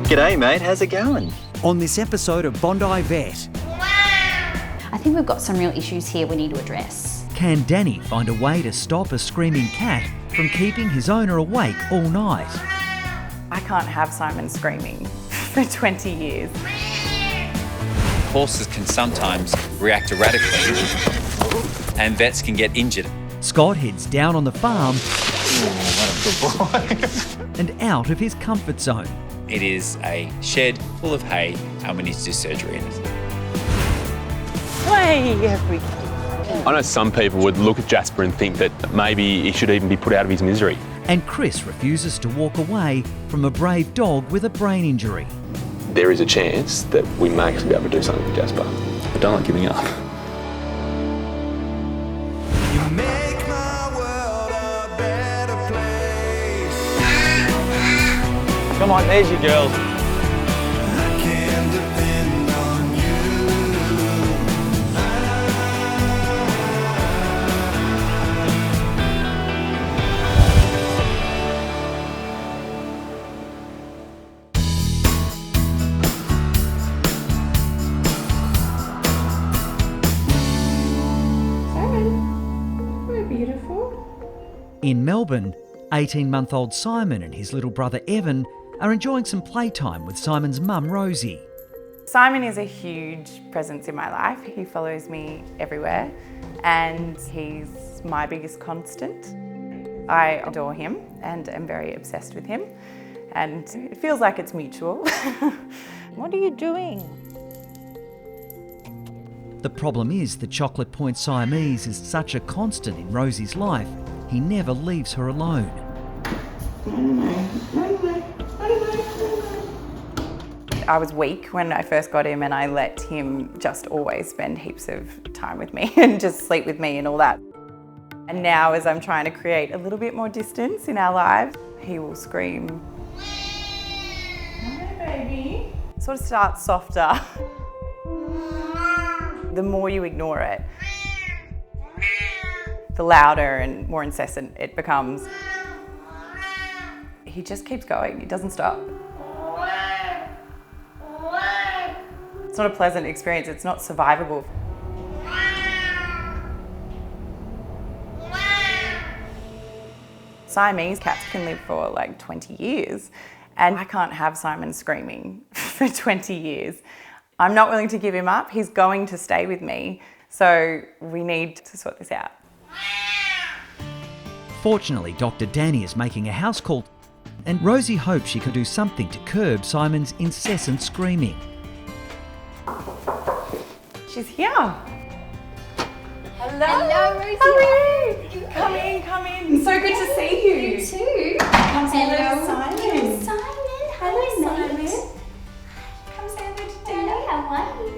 G'day mate, how's it going? On this episode of Bondi Vet. I think we've got some real issues here we need to address. Can Danny find a way to stop a screaming cat from keeping his owner awake all night? I can't have Simon screaming for 20 years. Horses can sometimes react erratically and vets can get injured. Scott heads down on the farm What a good boy. and out of his comfort zone. It is a shed full of hay and we need to do surgery in it. I know some people would look at Jasper and think that maybe he should even be put out of his misery. And Chris refuses to walk away from a brave dog with a brain injury. There is a chance that we may actually be able to do something with Jasper. I don't like giving up. You make my world a better place. Come on, there's your girl. I can depend on In Melbourne, 18-month-old Simon and his little brother Evan are enjoying some playtime with Simon's mum Rosie. Simon is a huge presence in my life. He follows me everywhere and he's my biggest constant. I adore him and am very obsessed with him, and it feels like it's mutual. What are you doing? The problem is the chocolate point Siamese is such a constant in Rosie's life, he never leaves her alone. I was weak when I first got him and I let him just always spend heaps of time with me and just sleep with me and all that. And now as I'm trying to create a little bit more distance in our lives, he will scream, "Hi baby." Sort of starts softer. The more you ignore it, the louder and more incessant it becomes. He just keeps going, he doesn't stop. It's not a pleasant experience, it's not survivable. Siamese cats can live for like 20 years, and I can't have Simon screaming for 20 years. I'm not willing to give him up, he's going to stay with me, so we need to sort this out. Fortunately, Dr. Danni is making a house call, and Rosie hopes she can do something to curb Simon's incessant screaming. She's here. Hello. Hello, Rosie. How are you? Come in, come in. So good to see you. You too. Come say hello to Hello, Simon. Simon. Hello, mate. Simon. Come say hello to Hello, Danny. how are you?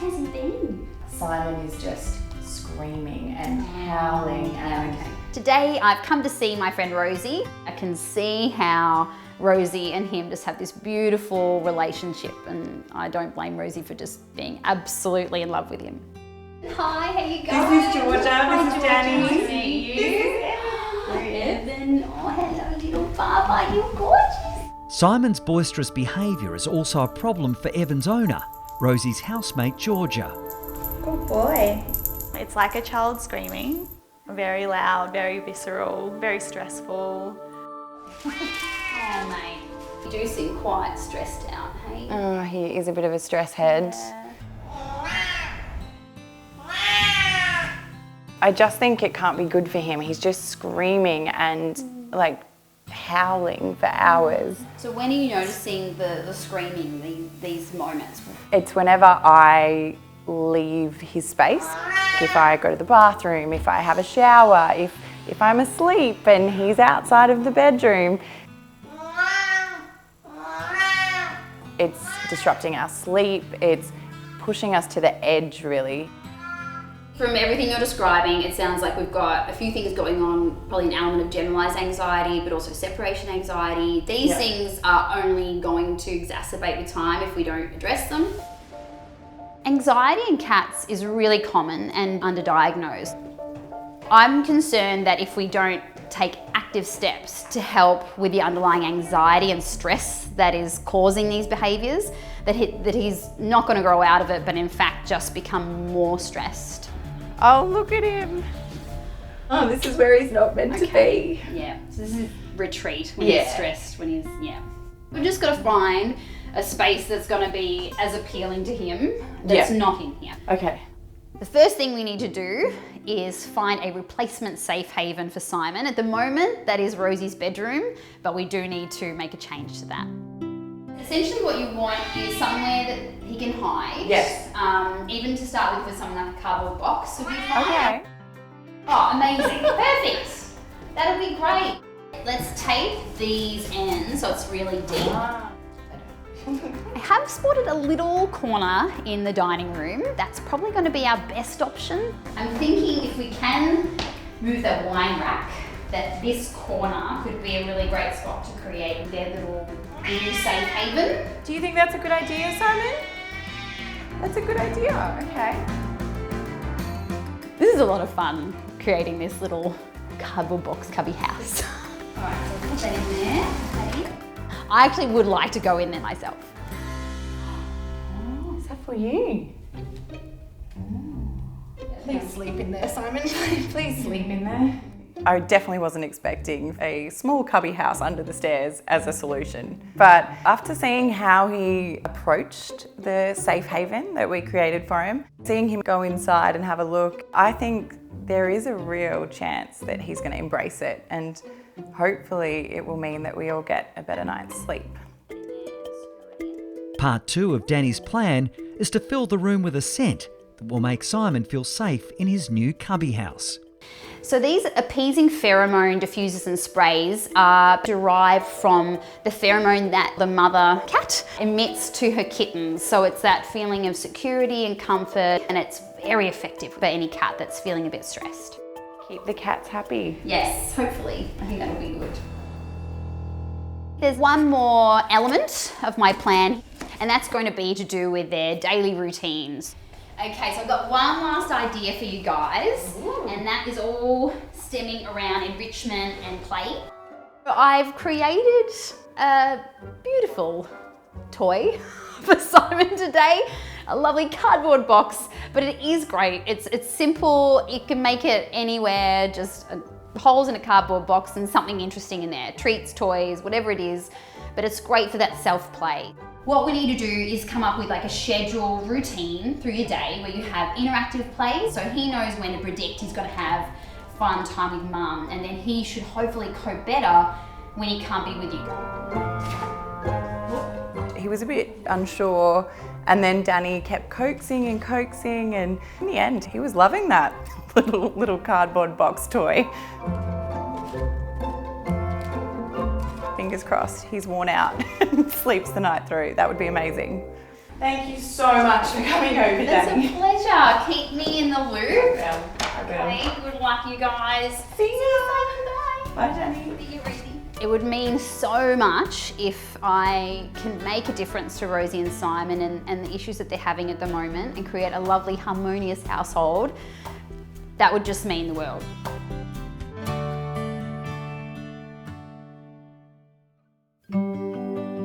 How's it been? Simon is just screaming and howling and Today I've come to see my friend Rosie. I can see how Rosie and him just have this beautiful relationship, and I don't blame Rosie for just being absolutely in love with him. Hi, how you going? This is Georgia, this is Danny. Nice to meet you. Hi, Evan. Oh, hello, little Baba, you're gorgeous. Simon's boisterous behaviour is also a problem for Evan's owner, Rosie's housemate Georgia. Good boy. It's like a child screaming. Very loud, very visceral, very stressful. Oh, mate. You do seem quite stressed out, hey? Oh, he is a bit of a stress head. I just think it can't be good for him. He's just screaming and like howling for hours. So when are you noticing the screaming, these moments? It's whenever I leave his space. If I go to the bathroom, if I have a shower, if I'm asleep and he's outside of the bedroom. It's disrupting our sleep, it's pushing us to the edge really. From everything you're describing, it sounds like we've got a few things going on, probably an element of generalised anxiety, but also separation anxiety. These things are only going to exacerbate with time if we don't address them. Anxiety in cats is really common and underdiagnosed. I'm concerned that if we don't take active proactive steps to help with the underlying anxiety and stress that is causing these behaviours, that he's not going to grow out of it, but in fact just become more stressed. Oh, look at him. Oh, this is where he's not meant to be. Yeah, so this is retreat when he's stressed, when he's, We've just got to find a space that's going to be as appealing to him that's not in here. Okay. The first thing we need to do is find a replacement safe haven for Simon. At the moment, that is Rosie's bedroom, but we do need to make a change to that. Essentially what you want is somewhere that he can hide. Yes. Even to start with something like a cardboard box would be fine. Okay. Oh, amazing. Perfect. That'll be great. Let's tape these ends so it's really deep. I have spotted a little corner in the dining room. That's probably going to be our best option. I'm thinking if we can move the wine rack, that this corner could be a really great spot to create their little new safe haven. Do you think that's a good idea, Simon? That's a good idea, okay. This is a lot of fun, creating this little cardboard box cubby house. All right, so put that in there. Okay. I actually would like to go in there myself. Oh, is that for you? Please sleep in there, Simon. Please sleep in there. I definitely wasn't expecting a small cubby house under the stairs as a solution. But after seeing how he approached the safe haven that we created for him, seeing him go inside and have a look, I think there is a real chance that he's going to embrace it, and hopefully it will mean that we all get a better night's sleep. Part 2 of Danni's plan is to fill the room with a scent that will make Simon feel safe in his new cubby house. So these appeasing pheromone diffusers and sprays are derived from the pheromone that the mother cat emits to her kittens. So it's that feeling of security and comfort, and it's very effective for any cat that's feeling a bit stressed. Keep the cats happy. Yes, hopefully. I think that will be good. There's one more element of my plan, and that's going to be to do with their daily routines. Okay, so I've got one last idea for you guys, and that is all stemming around enrichment and play. I've created a beautiful toy for Simon today, a lovely cardboard box, but it is great. It's simple, you can make it anywhere, just holes in a cardboard box and something interesting in there, treats, toys, whatever it is, but it's great for that self-play. What we need to do is come up with like a schedule routine through your day where you have interactive play, so he knows when to predict he's got to have fun time with mum, and then he should hopefully cope better when he can't be with you. He was a bit unsure, and then Danni kept coaxing, and in the end he was loving that little cardboard box toy. Fingers crossed he's worn out and sleeps the night through. That would be amazing. Thank you so much for coming over, Danni. It's a pleasure. Keep me in the loop. I will. Okay, good luck, you guys. See you. Bye. Bye, Danni. See you, Rosie. It would mean so much if I can make a difference to Rosie and Simon and the issues that they're having at the moment, and create a lovely, harmonious household. That would just mean the world.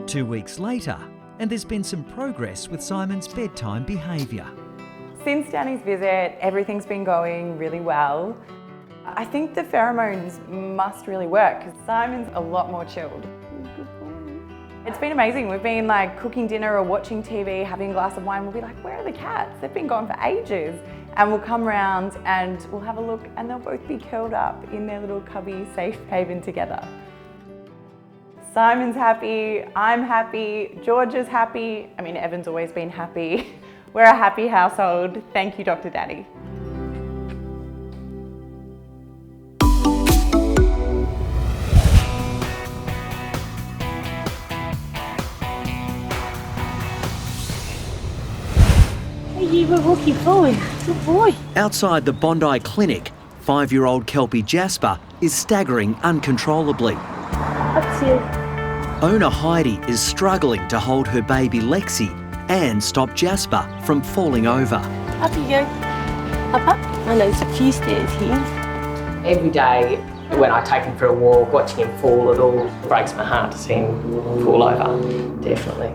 Two weeks later, and there's been some progress with Simon's bedtime behaviour. Since Danni's visit, everything's been going really well. I think the pheromones must really work because Simon's a lot more chilled. It's been amazing. We've been like cooking dinner or watching TV, having a glass of wine. We'll be like, where are the cats? They've been gone for ages. And we'll come round and we'll have a look, and they'll both be curled up in their little cubby safe haven together. Simon's happy, I'm happy, George is happy. I mean, Evan's always been happy. We're a happy household. Thank you, Dr. Danni. You were walking forward. Good boy. Outside the Bondi clinic, 5-year-old Kelpie Jasper is staggering uncontrollably. Up to you. Owner Heidi is struggling to hold her baby Lexi and stop Jasper from falling over. Up you go. Up. I know there's a few stairs here. Every day When I take him for a walk, watching him fall, it all breaks my heart to see him fall over, definitely.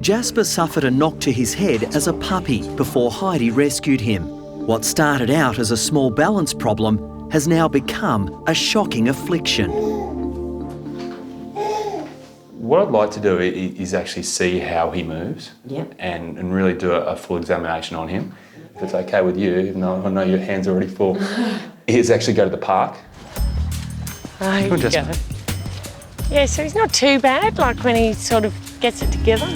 Jasper suffered a knock to his head as a puppy before Heidi rescued him. What started out as a small balance problem has now become a shocking affliction. What I'd like to do is actually see how he moves and really do a full examination on him. If it's okay with you, even though I know your hands are already full, is actually go to the park. There you go. Yeah, so he's not too bad, like when he sort of gets it together.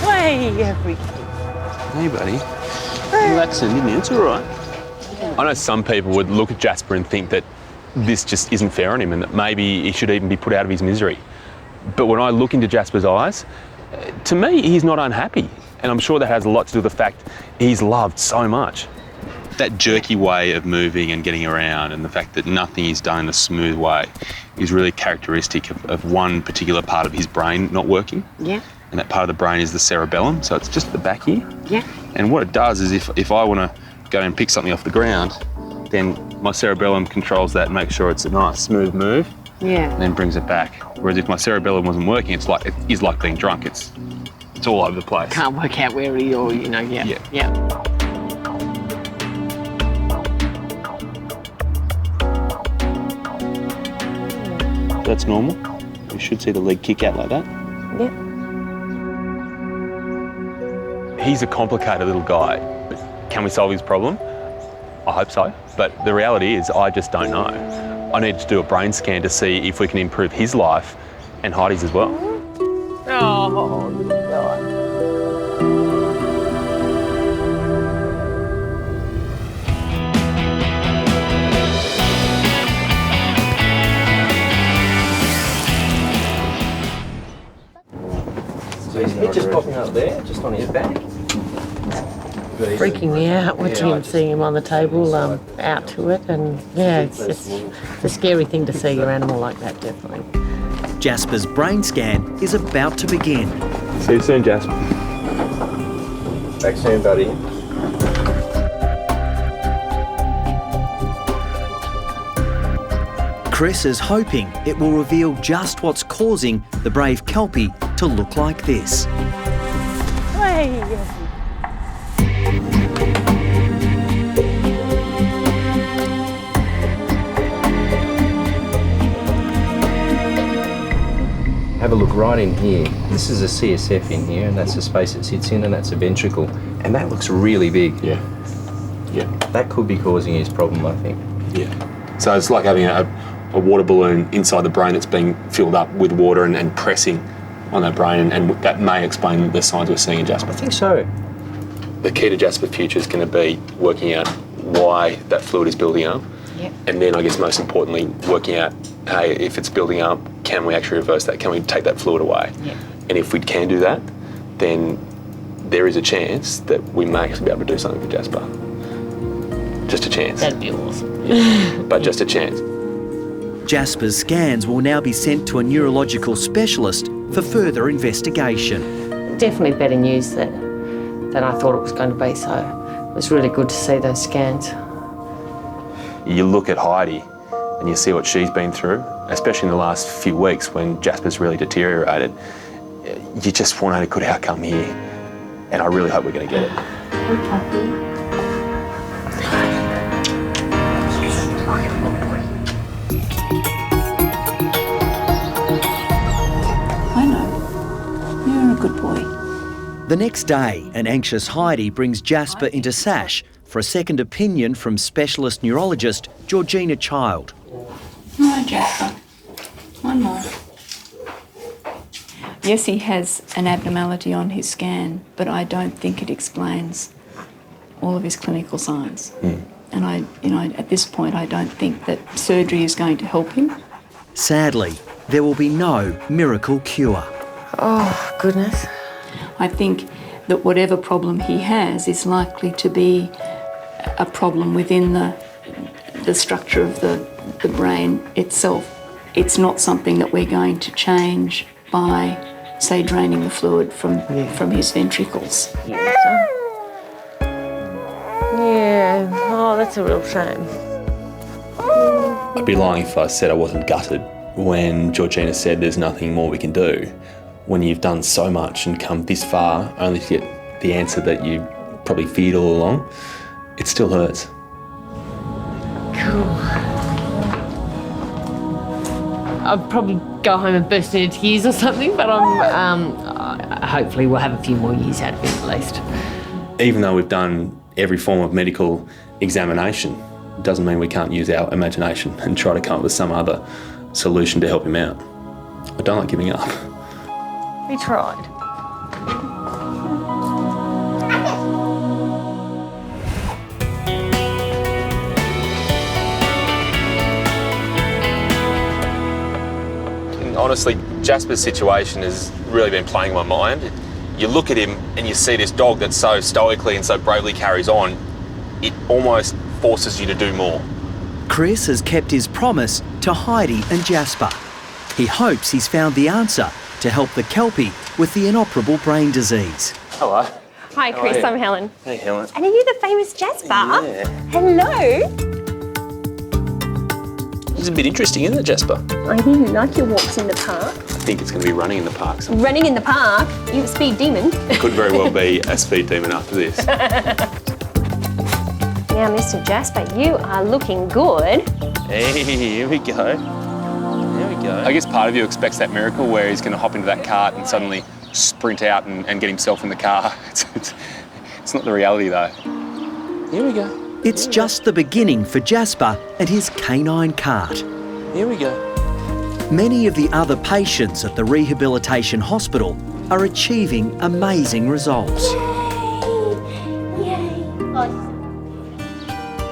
Way, everything. Hey, buddy. Relaxing, didn't you? It's all right. I know some people would look at Jasper and think that this just isn't fair on him and that maybe he should even be put out of his misery. But when I look into Jasper's eyes, to me, he's not unhappy. And I'm sure that has a lot to do with the fact he's loved so much. That jerky way of moving and getting around and the fact that nothing is done in a smooth way is really characteristic of one particular part of his brain not working. Yeah. And that part of the brain is the cerebellum, so it's just at the back here. Yeah. And what it does is if I want to go and pick something off the ground, then my cerebellum controls that and makes sure it's a nice smooth move. Yeah. And then brings it back. Whereas if my cerebellum wasn't working, it is like being drunk. It's all over the place. Can't work out where he or, yeah. That's normal. You should see the leg kick out like that. Yeah. He's a complicated little guy. Can we solve his problem? I hope so. But the reality is I just don't know. I need to do a brain scan to see if we can improve his life and Heidi's as well. Oh, good guy. He's just popping up there, just on his back. Freaking me out watching him, seeing him on the table, out to it, and yeah, it's a scary thing to see your animal like that, definitely. Jasper's brain scan is about to begin. See you soon, Jasper. Back soon, buddy. Chris is hoping it will reveal just what's causing the brave Kelpie to look like this. Hey. Have a look right in here. This is a CSF in here, and that's the space it sits in, and that's a ventricle. And that looks really big. Yeah. Yeah. That could be causing his problem, I think. Yeah. So it's like having a water balloon inside the brain that's being filled up with water and pressing on that brain, and that may explain the signs we're seeing in Jasper. I think so. The key to Jasper's future is going to be working out why that fluid is building up. Yep. And then I guess most importantly, working out, hey, if it's building up, can we actually reverse that? Can we take that fluid away? Yep. And if we can do that, then there is a chance that we may actually be able to do something for Jasper. Just a chance. That'd be awesome. But just a chance. Jasper's scans will now be sent to a neurological specialist for further investigation. Definitely better news than I thought it was going to be, so it was really good to see those scans. You look at Heidi and you see what she's been through, especially in the last few weeks when Jasper's really deteriorated. You just want a good outcome here, and I really hope we're going to get it. Good boy. The next day, an anxious Heidi brings Jasper into SASH for a second opinion from specialist neurologist Georgina Child. No, Jasper. One more. Yes, he has an abnormality on his scan, but I don't think it explains all of his clinical signs. And at this point, I don't think that surgery is going to help him. Sadly, there will be no miracle cure. Oh, goodness. I think that whatever problem he has is likely to be a problem within the structure of the brain itself. It's not something that we're going to change by, say, draining the fluid from his ventricles. Yeah. Oh, that's a real shame. I'd be lying if I said I wasn't gutted when Georgina said there's nothing more we can do. When you've done so much and come this far only to get the answer that you probably feared all along, it still hurts. Cool. I'll probably go home and burst into tears or something, but hopefully we'll have a few more years out of it at least. Even though we've done every form of medical examination, it doesn't mean we can't use our imagination and try to come up with some other solution to help him out. I don't like giving up. We tried. And honestly, Jasper's situation has really been playing my mind. You look at him and you see this dog that so stoically and so bravely carries on, it almost forces you to do more. Chris has kept his promise to Heidi and Jasper. He hopes he's found the answer to help the Kelpie with the inoperable brain disease. Hello. Hi Chris, I'm Helen. Hey Helen. And are you the famous Jasper? Yeah. Hello. It's a bit interesting, isn't it, Jasper? I really like your walks in the park. I think it's going to be running in the park. Running in the park? You a speed demon? Could very well be a speed demon after this. Now, Mr. Jasper, you are looking good. Hey, here we go. There we go. I guess part of you expects that miracle where he's going to hop into that cart and suddenly sprint out and get himself in the car. It's not the reality, though. Here we go. It's just the beginning for Jasper and his canine cart. Here we go. Many of the other patients at the rehabilitation hospital are achieving amazing results.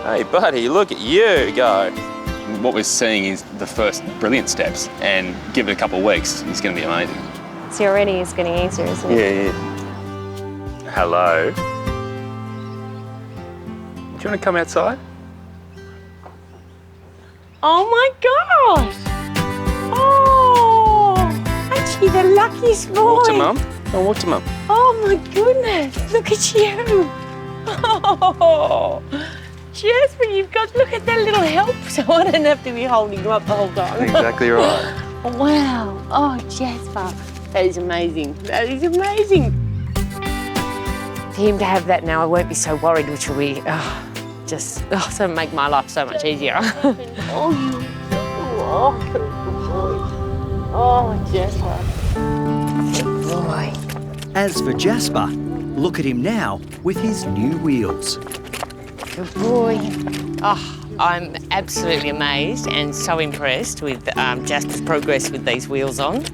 Hey, buddy, look at you go. What we're seeing is the first brilliant steps, and give it a couple of weeks, it's going to be amazing. So already it's getting easier, isn't it? Yeah. Hello. Do you want to come outside? Oh my gosh! Oh, actually the luckiest boy. Walk to Mum. I'll walk to Mum. Oh my goodness, look at you. Oh, Jasper, look at that little help, so I don't have to be holding you up the whole time. Exactly right. Wow. Oh, Jasper, that is amazing. That is amazing. For him to have that now, I won't be so worried, which will be so make my life so much easier. Oh, Jasper. Good boy. As for Jasper, look at him now with his new wheels. Good boy. Oh, I'm absolutely amazed and so impressed with Jasper's progress with these wheels on.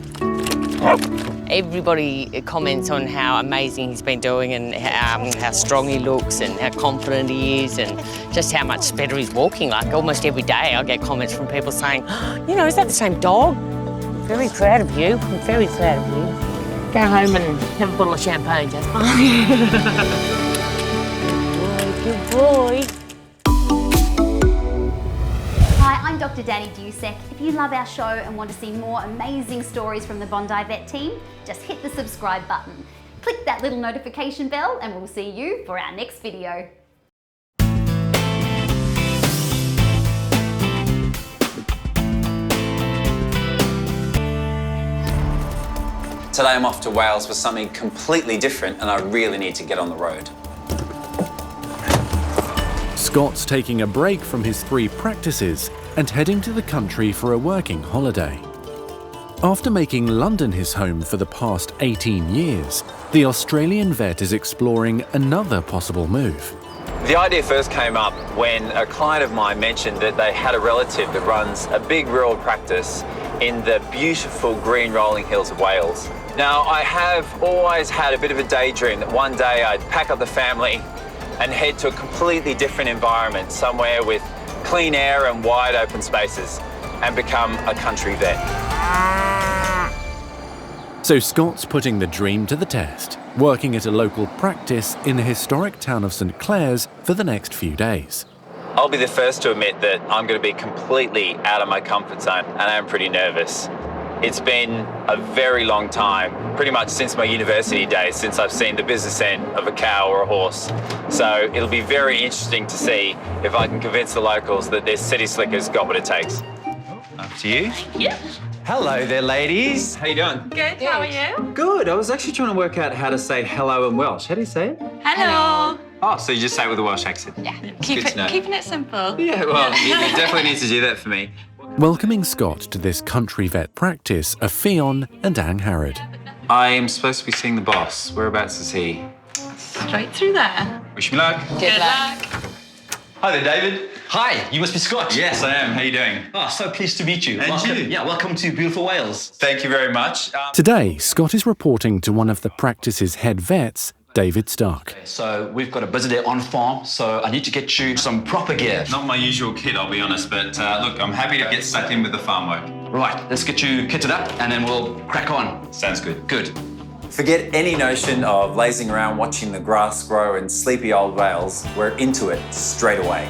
Everybody comments on how amazing he's been doing and how strong he looks and how confident he is and just how much better he's walking. Like almost every day I get comments from people saying, you know, is that the same dog? I'm very proud of you. I'm very proud of you. Go home and have a bottle of champagne, Jasper. Good boy. Hi, I'm Dr. Danni. If you love our show and want to see more amazing stories from the Bondi Vet team, just hit the subscribe button. Click that little notification bell and we'll see you for our next video. Today I'm off to Wales for something completely different and I really need to get on the road. Scott's taking a break from his 3 practices and heading to the country for a working holiday. After making London his home for the past 18 years, the Australian vet is exploring another possible move. The idea first came up when a client of mine mentioned that they had a relative that runs a big rural practice in the beautiful green rolling hills of Wales. Now, I have always had a bit of a daydream that one day I'd pack up the family and head to a completely different environment, somewhere with clean air and wide open spaces, and become a country vet. So Scott's putting the dream to the test, working at a local practice in the historic town of St Clair's for the next few days. I'll be the first to admit that I'm going to be completely out of my comfort zone, and I'm pretty nervous. It's been a very long time, pretty much since my university days, since I've seen the business end of a cow or a horse. So it'll be very interesting to see if I can convince the locals that this city slicker's got what it takes. Up to you. Thank you. Hello there, ladies. How you doing? Good, how are you? Good. I was actually trying to work out how to say hello in Welsh. How do you say it? Hello. Oh, so you just say it with a Welsh accent? Yeah, Keeping it simple. Yeah, well, you definitely need to do that for me. Welcoming Scott to this country vet practice are Fionn and Ang Harrod. I'm supposed to be seeing the boss. Whereabouts is he? Straight through there. Wish me luck. Good luck. Hi there, David. Hi, you must be Scott. Yes, I am. How you doing? Oh, so pleased to meet you. And welcome. you. Yeah, welcome to beautiful Wales. Thank you very much. Today, Scott is reporting to one of the practice's head vets, David Stark. So we've got a busy day on farm, so I need to get you some proper gear. Not my usual kit, I'll be honest, but look, I'm happy to get stuck in with the farm work. Right, let's get you kitted up and then we'll crack on. Sounds good. Good. Forget any notion of lazing around watching the grass grow in sleepy old Wales. We're into it straight away.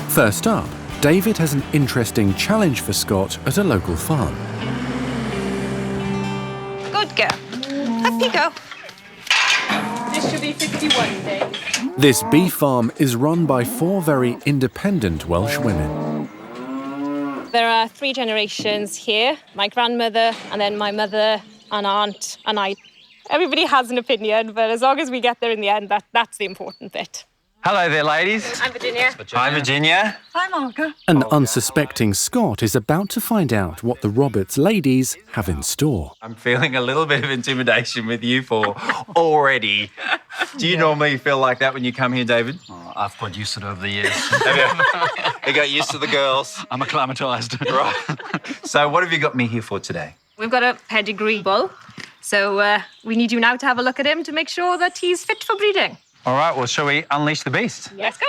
First up, David has an interesting challenge for Scott at a local farm. Good girl. Up you go. This should be 51 days. This beef farm is run by 4 very independent Welsh women. There are 3 generations here. My grandmother, and then my mother, an aunt, and I. Everybody has an opinion, but as long as we get there in the end, that's the important bit. Hello there, ladies. I'm Virginia. Hi, Virginia. Hi, Marco. An unsuspecting Scott is about to find out what the Roberts ladies have in store. I'm feeling a little bit of intimidation with you 4 already. Do you normally feel like that when you come here, David? Oh, I've got used to it over the years. Have you? You got used to the girls? I'm acclimatised. Right. So what have you got me here for today? We've got a pedigree bull, so we need you now to have a look at him to make sure that he's fit for breeding. All right, well, shall we unleash the beast? Let's go.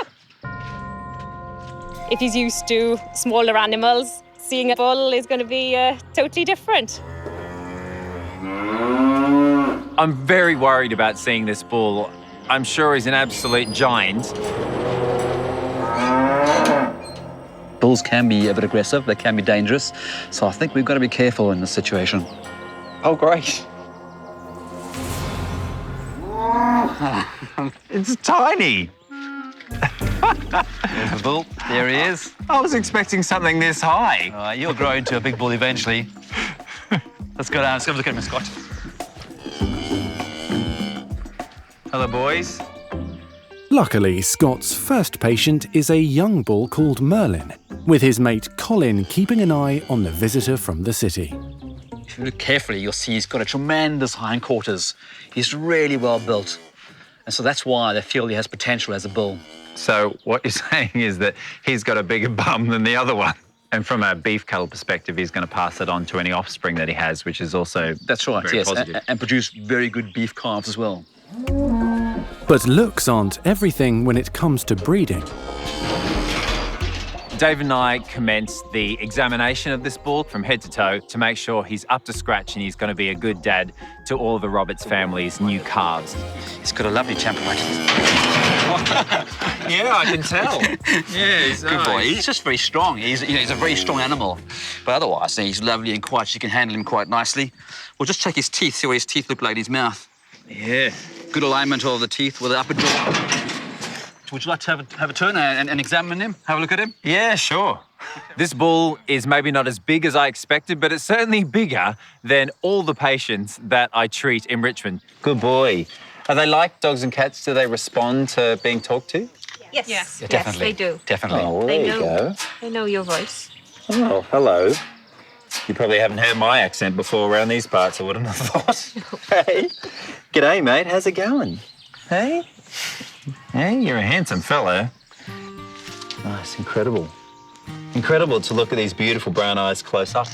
If he's used to smaller animals, seeing a bull is going to be totally different. I'm very worried about seeing this bull. I'm sure he's an absolute giant. Bulls can be a bit aggressive, they can be dangerous, so I think we've got to be careful in this situation. Oh, great. It's tiny. There's the bull. There he is. I was expecting something this high. You'll grow into a big bull eventually. Let's go down. Let's go look at him, Scott. Hello, boys. Luckily, Scott's first patient is a young bull called Merlin, with his mate Colin keeping an eye on the visitor from the city. If you look carefully, you'll see he's got a tremendous hindquarters. He's really well built. And so that's why they feel he has potential as a bull. So what you're saying is that he's got a bigger bum than the other one. And from a beef cattle perspective, he's going to pass that on to any offspring that he has, which is also That's right, very yes, positive. and produce very good beef calves as well. But looks aren't everything when it comes to breeding. Dave and I commenced the examination of this bull from head to toe to make sure he's up to scratch and he's going to be a good dad to all of the Roberts family's new calves. He's got a lovely temperament. Yeah, I can tell. Yeah, he's Good boy. He's just very strong. He's a very strong animal. But otherwise, he's lovely and quiet. You can handle him quite nicely. We'll just check his teeth, see what his teeth look like in his mouth. Yeah. Good alignment of the teeth with the upper jaw. Would you like to have a turn and examine him? Have a look at him? Yeah, sure. This bull is maybe not as big as I expected, but it's certainly bigger than all the patients that I treat in Richmond. Good boy. Are they like dogs and cats? Do they respond to being talked to? Yes. Yeah, definitely. Yes, they do. Definitely. Oh, well, there you go. They know your voice. Oh, hello. You probably haven't heard my accent before around these parts, I wouldn't have thought. Hey. G'day, mate. How's it going? Hey? Hey, you're a handsome fella. Nice, incredible. Incredible to look at these beautiful brown eyes close up.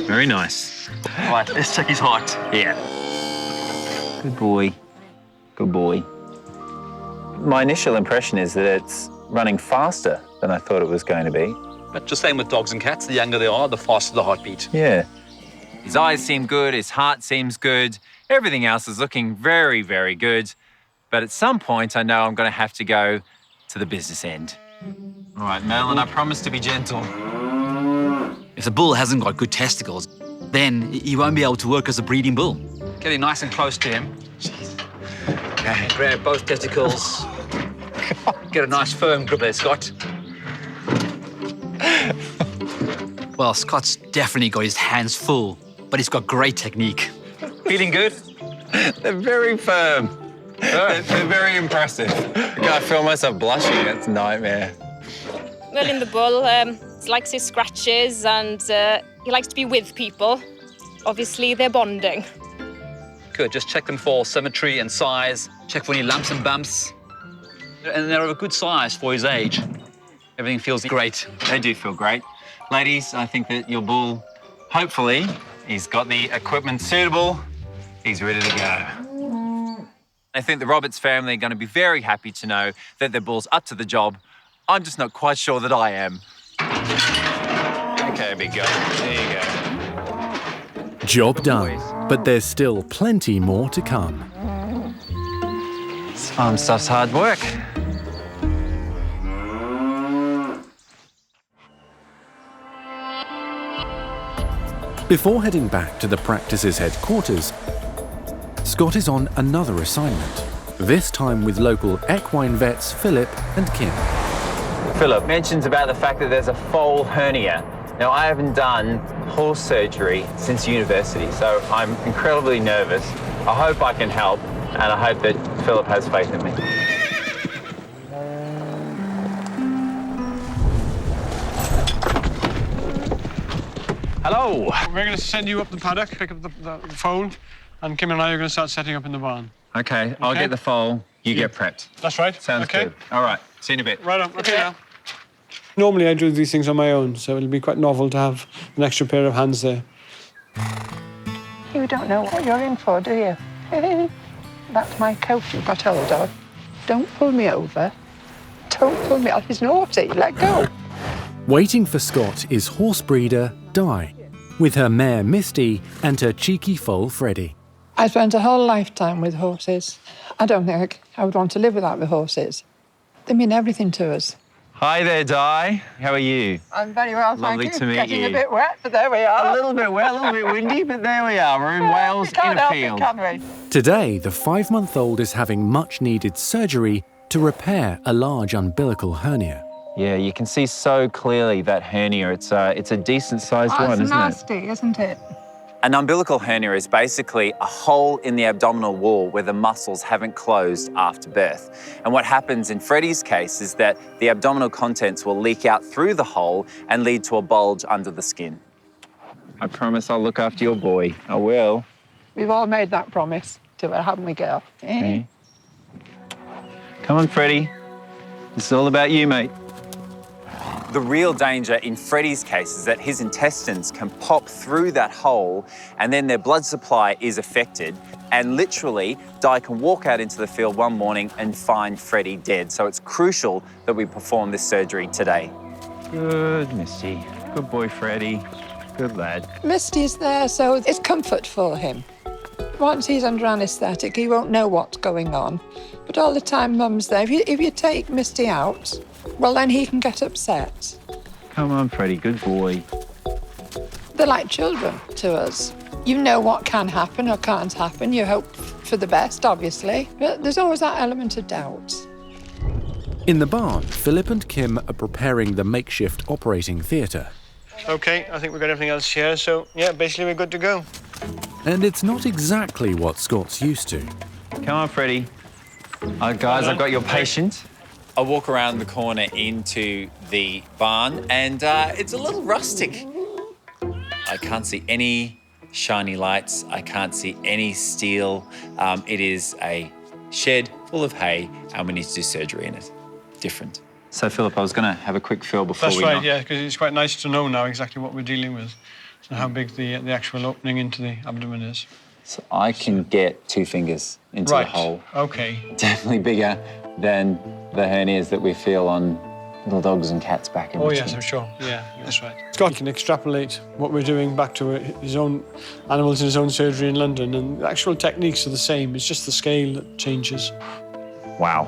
Very nice. Right, let's check his height. Yeah. Good boy. Good boy. My initial impression is that it's running faster than I thought it was going to be. But just same with dogs and cats. The younger they are, the faster the heartbeat. Yeah. His eyes seem good, his heart seems good, everything else is looking very, very good. But at some point, I know I'm going to have to go to the business end. All right, Mel, and I promise to be gentle. If the bull hasn't got good testicles, then he won't be able to work as a breeding bull. Getting nice and close to him. Okay, grab both testicles. Get a nice firm grip there, Scott. Well, Scott's definitely got his hands full, but he's got great technique. Feeling good? They're very firm. They're very impressive. I feel myself blushing. That's a nightmare. Well, in the bull, he likes his scratches and he likes to be with people. Obviously, they're bonding. Good, just check them for symmetry and size. Check for any lumps and bumps. And they're of a good size for his age. Everything feels great. They do feel great. Ladies, I think that your bull, hopefully, he's got the equipment suitable. He's ready to go. I think the Roberts family are going to be very happy to know that their bull's up to the job. I'm just not quite sure that I am. Okay, big guy. There you go. Job done, but there's still plenty more to come. This farm stuff's hard work. Before heading back to the practice's headquarters, Scott is on another assignment, this time with local equine vets Philip and Kim. Philip mentions about the fact that there's a foal hernia. Now, I haven't done horse surgery since university, so I'm incredibly nervous. I hope I can help, and I hope that Philip has faith in me. Hello. We're going to send you up the paddock, pick up the foal, and Kim and I are going to start setting up in the barn. Okay, I'll get the foal, you get prepped. That's right. Sounds good. All right, see you in a bit. Right on, okay now. Normally I do these things on my own, so it'll be quite novel to have an extra pair of hands there. You don't know what you're in for, do you? That's my coat you got hold of. Don't pull me over. Don't pull me off. He's naughty. Let go. Waiting for Scott is horse breeder Di, with her mare Misty and her cheeky foal Freddie. I spent a whole lifetime with horses. I don't think I would want to live without the horses. They mean everything to us. Hi there, Di. How are you? I'm very well, Lovely thank you. to meet Getting you. a bit wet, but there we are. A little bit wet, a little bit windy, but there we are. We're in Wales in a field. Can we? Today, the 5-month-old is having much-needed surgery to repair a large umbilical hernia. Yeah, you can see so clearly that hernia. It's a decent-sized one, It's isn't it? nasty, isn't it? An umbilical hernia is basically a hole in the abdominal wall where the muscles haven't closed after birth. And what happens in Freddie's case is that the abdominal contents will leak out through the hole and lead to a bulge under the skin. I promise I'll look after your boy. I will. We've all made that promise to her, haven't we, girl? Okay. Come on, Freddie. This is all about you, mate. The real danger in Freddie's case is that his intestines can pop through that hole and then their blood supply is affected. And literally, Di can walk out into the field one morning and find Freddie dead. So it's crucial that we perform this surgery today. Good, Misty. Good boy, Freddie. Good lad. Misty's there, so it's comfort for him. Once he's under anaesthetic, he won't know what's going on. But all the time, Mum's there. If you take Misty out, well, then he can get upset. Come on, Freddie. Good boy. They're like children to us. You know what can happen or can't happen. You hope for the best, obviously. But there's always that element of doubt. In the barn, Philip and Kim are preparing the makeshift operating theatre. Okay, I think we've got everything else here, so yeah, basically we're good to go. And it's not exactly what Scott's used to. Come on, Freddie. Guys, I've got your patient. I walk around the corner into the barn and it's a little rustic. I can't see any shiny lights. I can't see any steel. It is a shed full of hay and we need to do surgery in it. Different. So, Philip, I was going to have a quick feel before That's we right, knock. yeah, because it's quite nice to know now exactly what we're dealing with and how big the actual opening into the abdomen is. So I can get 2 fingers into Right, the hole. okay. Definitely bigger than the hernias that we feel on little dogs and cats back in Oh, between. yes, I'm sure. Yeah, that's right. Scott can extrapolate what we're doing back to his own animals in his own surgery in London, and the actual techniques are the same. It's just the scale that changes. Wow.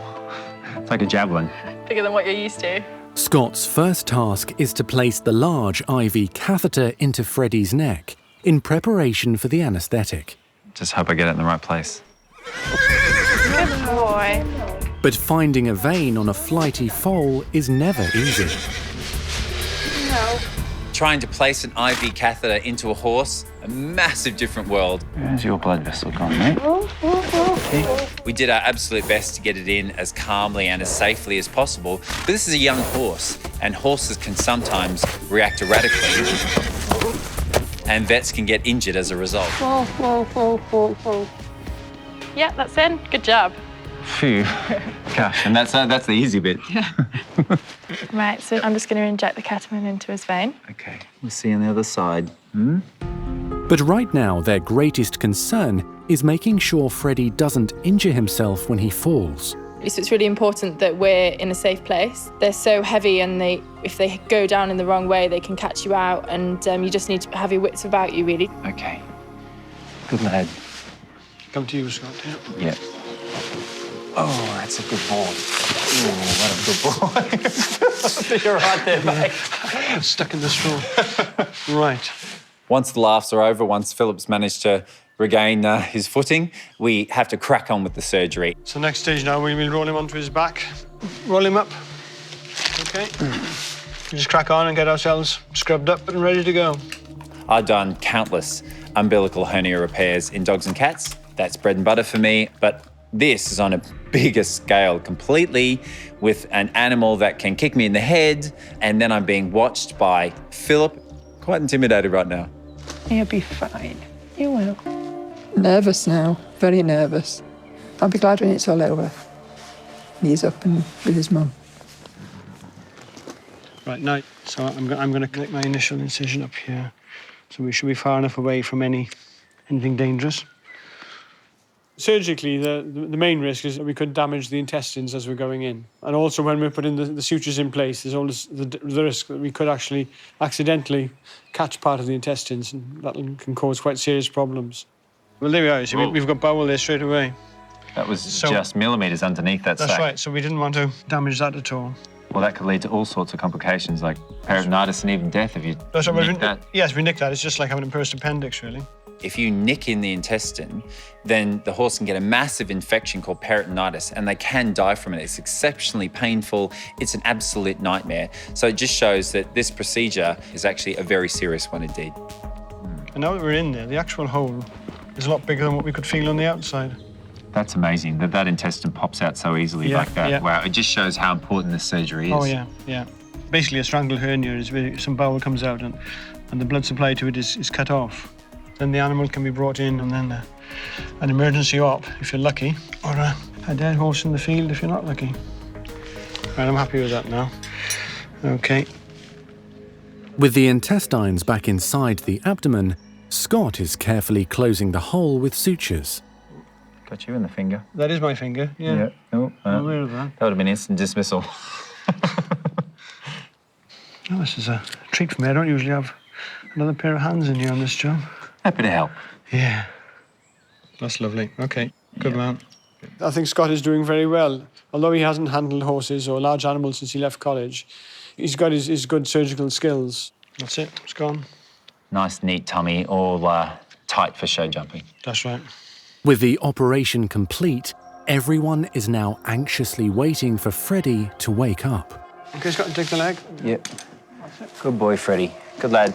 It's like a javelin. Bigger than what you're used to. Scott's first task is to place the large IV catheter into Freddie's neck in preparation for the anaesthetic. Just hope I get it in the right place. Good boy. But finding a vein on a flighty foal is never easy. No. Trying to place an IV catheter into a horse, a massive different world. Where's your blood vessel gone, mate? We did our absolute best to get it in as calmly and as safely as possible. But this is a young horse, and horses can sometimes react erratically, and vets can get injured as a result. Yeah, that's in. Good job. Phew. Gosh, and that's the easy bit. Right, so I'm just going to inject the ketamine into his vein. Okay, we'll see you on the other side. But right now, their greatest concern is making sure Freddie doesn't injure himself when he falls. So it's really important that we're in a safe place. They're so heavy, and if they go down in the wrong way, they can catch you out, and you just need to have your wits about you, really. Okay. Good lad. Come to you, Scott. Yeah. Oh, that's a good boy. Oh, what a good boy. You're right there, mate. Stuck in the straw. Right. Once the laughs are over, once Philip's managed to regain his footing, we have to crack on with the surgery. So next stage now, we will roll him onto his back. Roll him up. Okay. We just crack on and get ourselves scrubbed up and ready to go. I've done countless umbilical hernia repairs in dogs and cats. That's bread and butter for me, but this is on a bigger scale completely, with an animal that can kick me in the head, and then I'm being watched by Philip. Quite intimidated right now. You'll be fine. You will. Nervous now, very nervous. I'll be glad when it's all over. He's up and with his mum. Right, now, so I'm going to click my initial incision up here. So we should be far enough away from anything dangerous. Surgically, the main risk is that we could damage the intestines as we're going in. And also when we're putting the sutures in place, there's always the risk that we could actually accidentally catch part of the intestines, and that can cause quite serious problems. Well, there we are. See, we've got bowel there straight away. That was just millimetres underneath that sac. That's right, so we didn't want to damage that at all. Well, that could lead to all sorts of complications, like peritonitis and even death if you nick that. Yes, we nicked that. It's just like having a burst appendix, really. If you nick in the intestine, then the horse can get a massive infection called peritonitis, and they can die from it. It's exceptionally painful. It's an absolute nightmare. So it just shows that this procedure is actually a very serious one indeed. And now that we're in there, the actual hole is a lot bigger than what we could feel on the outside. That's amazing, that intestine pops out so easily like that. Yeah. Wow, it just shows how important this surgery is. Oh, yeah. Basically, a strangled hernia is where some bowel comes out and the blood supply to it is cut off. Then the animal can be brought in, and then an emergency op, if you're lucky, or a dead horse in the field if you're not lucky. Right, I'm happy with that now. Okay. With the intestines back inside the abdomen, Scott is carefully closing the hole with sutures. Got you in the finger. That is my finger, yeah. Oh, I'm aware of that. That would have been instant dismissal. Oh, this is a treat for me. I don't usually have another pair of hands in here on this job. Happy to help. Yeah. That's lovely. Okay, good man. I think Scott is doing very well. Although he hasn't handled horses or large animals since he left college, he's got his good surgical skills. That's it, it's gone. Nice, neat tummy, all tight for show jumping. That's right. With the operation complete, everyone is now anxiously waiting for Freddie to wake up. Okay, Scott, take the leg. Yep. Good boy, Freddie. Good lad.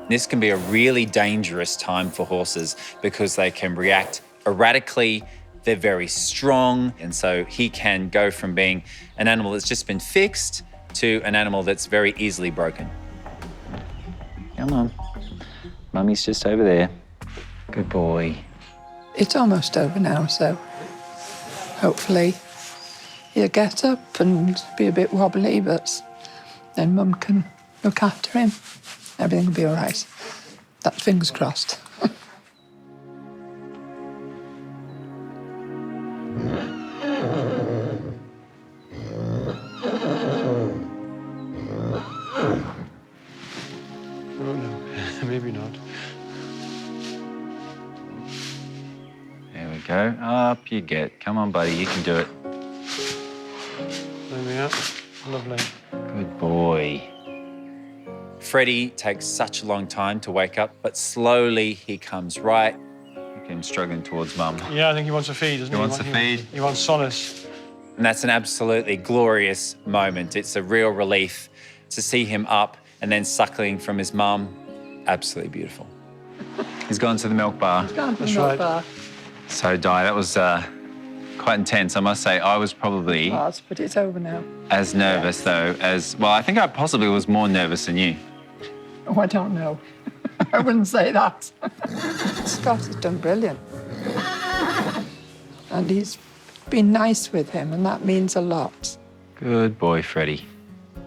This can be a really dangerous time for horses because they can react erratically. They're very strong, and so he can go from being an animal that's just been fixed to an animal that's very easily broken. Come on. Mummy's just over there. Good boy. It's almost over now, so hopefully he'll get up and be a bit wobbly, but then Mum can look after him. Everything will be all right. That's fingers crossed. Oh, no, maybe not. There we go. Up you get. Come on, buddy, you can do it. There we are. Lovely. Good boy. Freddie takes such a long time to wake up, but slowly he comes right. Look at him struggling towards mum. Yeah, I think he wants a feed, doesn't he? He wants a feed. He wants solace. And that's an absolutely glorious moment. It's a real relief to see him up and then suckling from his mum. Absolutely beautiful. He's gone to the milk bar. That's right. So, Di, that was quite intense. I must say, I was probably But it's over now. as nervous, though, as... Well, I think I possibly was more nervous than you. Oh, I don't know. I wouldn't say that. Scott has done brilliant. And he's been nice with him, and that means a lot. Good boy, Freddie.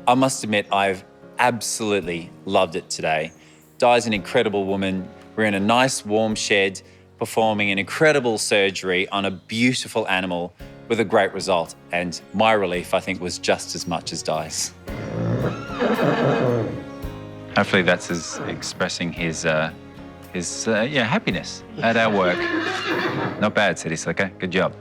I must admit, I've absolutely loved it today. Di's an incredible woman. We're in a nice warm shed performing an incredible surgery on a beautiful animal with a great result. And my relief, I think, was just as much as Di's. Hopefully that's his expressing his happiness at our work. Not bad, City Slicker. Good job.